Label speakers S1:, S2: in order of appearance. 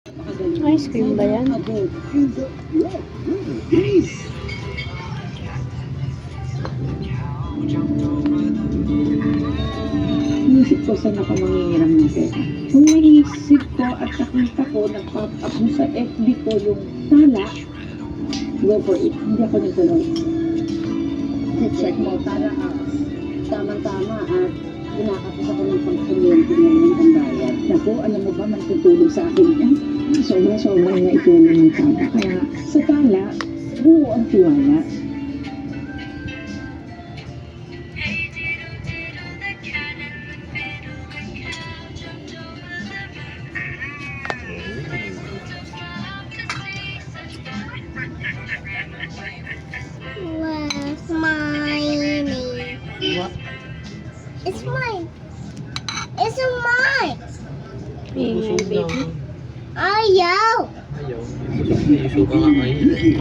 S1: Ice cream ba yan?
S2: Inisip ko saan ako manghihiram ng pera. Kung naisip ko at nakita ko, nag-pop up mo sa FB ko yung tala, go for it. Hindi ako nagtuloy. I-check mo, tala apps. Tama-tama at kinakapos ako ng pagkuryente ngayon ang bayad. Naku, alam mo ba, magtutulong sa akin yan. Sobra-sobra na itulong ng tala. Kaya sa tala, buo ang tiwala.
S3: Where's my name?
S1: What?
S3: It's mine. It's mine.
S1: Ingay, baby.
S3: Ayaw.
S4: Ayaw. May issue ka nga ngayon.